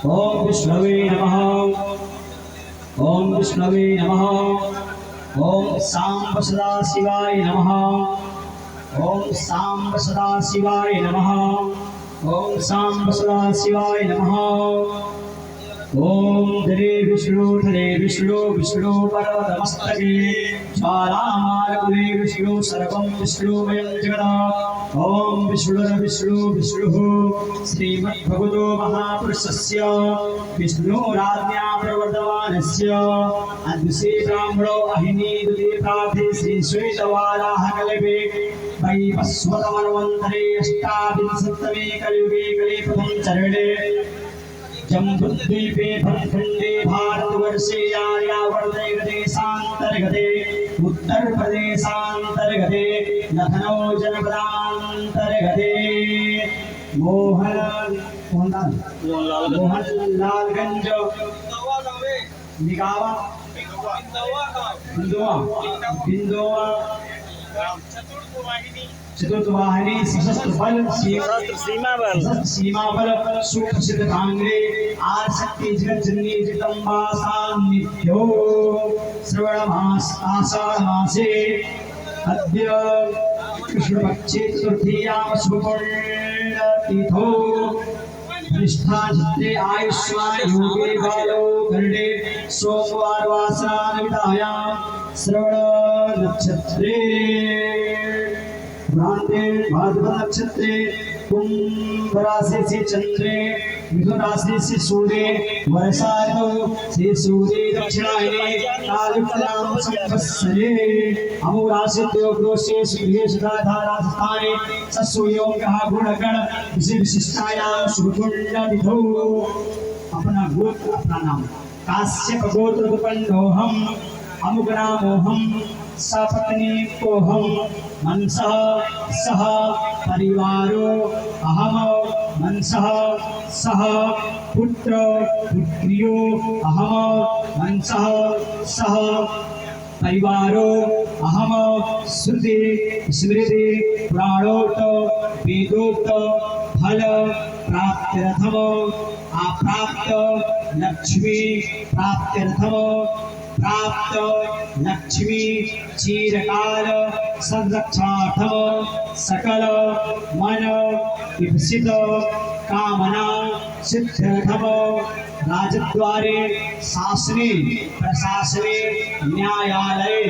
ओम विष्णवे नमः। ओम विष्णवे नमः। ओम सांब सदा शिवाय नमः। ओम सांब सदा शिवाय नमः। ओम सांब सदा शिवाय नमः। ओम धरे विष्णु विष्णु पर्वतमस्तके ज्वालामालकुले विष्णु सर्वं विष्णुमयं जगत्। ओम विष्णु श्रीमद्भगवतो महापुरुषस्य विष्णुराज्ञा प्रवर्तमानस्य अद्विषे ब्राह्मणो अहिनी दुदीप्राधे श्री श्वेतवाराहकल्पे वैवस्वतमन्वन्तरे अष्टाविंशतमे कलियुगे कले प्रथम चरणे जम्बुद्वीपे भरतखंडे भारतवर्षे आर्यावर्ते देशान्तर्गते उत्तर प्रदेशान्तर्गते लखनऊ जनपदान्तर्गते मोहनलालगंज निगावा बिंदुआ चतुर्थ वाहिनी सशस्त्र बल सीमा बल सुप्रसिद्ध कांग्रे आशक्ति जगत जननी जगदम्बा सान्निध्यो श्रवण मास आषाढ़ मासे अद्य कृष्ण पक्षे चतुर्थीयाम शुभपुण्यतिथो निष्ठा चित्ते आयुष्मान योगे बालो गरुडे सोमवार वासनावितायां श्रवण नक्षत्रे भ्रांते भाद्रपद नक्षत्रे कुंभ राशि से चंद्रे मिथुन राशि से सूर्य वर्षा ऋतु से सूर्य दक्षिणायने कालकलाम संवत्सरे अमो राशि देवदोषे सुगृहे सुधाधा राजस्थाने सस्यों कहा गुणगण इसी विशिष्टायां शुभपुण्यतिथौ। अपना गोत्र अपना नाम काश्यप गोत्र उत्पन्नोऽहं अमुक नामोऽहं सपत्नी कोऽहं मनसः सह परिवारो अहम मनसः सह पुत्र पुत्रियो अहम मनसः सह परिवारो अहम श्रुति स्मृति प्राणोक्त वेदोक्त फल प्राप्त्यर्थम अप्राप्त लक्ष्मी प्राप्त्यर्थम प्राप्त लक्ष्मी चीरकाल संरक्षार्थम सकल मन विभसित कामना सिद्ध्यर्थम राजद्वारे शासने प्रशासने न्यायालये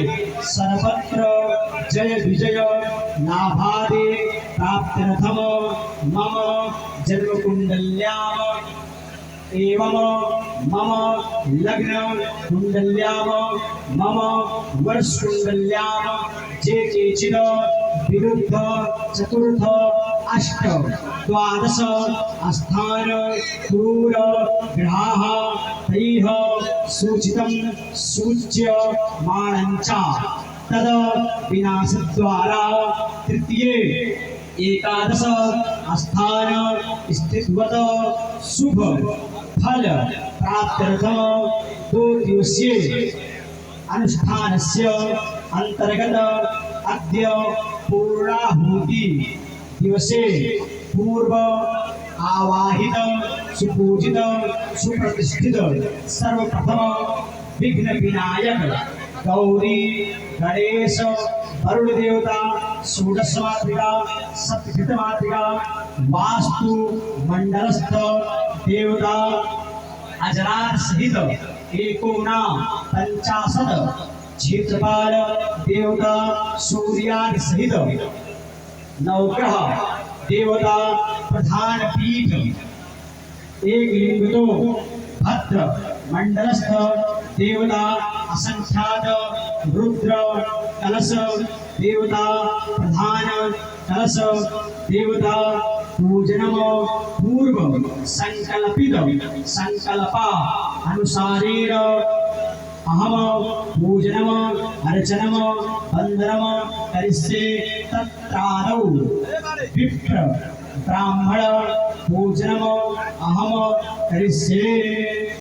सर्वत्र जय विजय लाभादि प्राप्त्यर्थम मम जन्मकुण्डल्याम् एवं मम लग्न कुंडल्याम मम वर्ष कुंडल्याम जे केचिद विरुद्ध चतुर्थ अष्ट द्वादश स्थान क्रूर ग्रहाः तैः सूचितं सूच्य माणञ्च तद विनाशद्वारा तृतीये एकादश स्थान स्थितवत शुभ फल प्राप्त्यर्थम 2 दिवसीय अनुष्ठानस्य अंतर्गत अद्य पूर्णाहुति दिवसे पूर्व आवाहित सुपूजित सुप्रतिष्ठित सर्वप्रथम विघ्न विनायक गौरी गणेश वरुण देवता षोडश मातृका सप्तकृत मातृका वास्तु मंडलस्थ देवता अजरार सहित एकोना 50 क्षेत्रपाल देवता सूर्यादि सहित नवग्रह देवता प्रधान पीठ एक लिंगतो भद्र मंडलस्थ देवता असंख्यात रुद्र कलश देवता प्रधान कलश देवता पूजनम पूर्व संकल्पित संकल्पा अनुसारेण अहम पूजनम अर्चनम वंदनम करिष्ये तत्रादौ विप्र ब्राह्मण पूजनम अहम करिष्ये।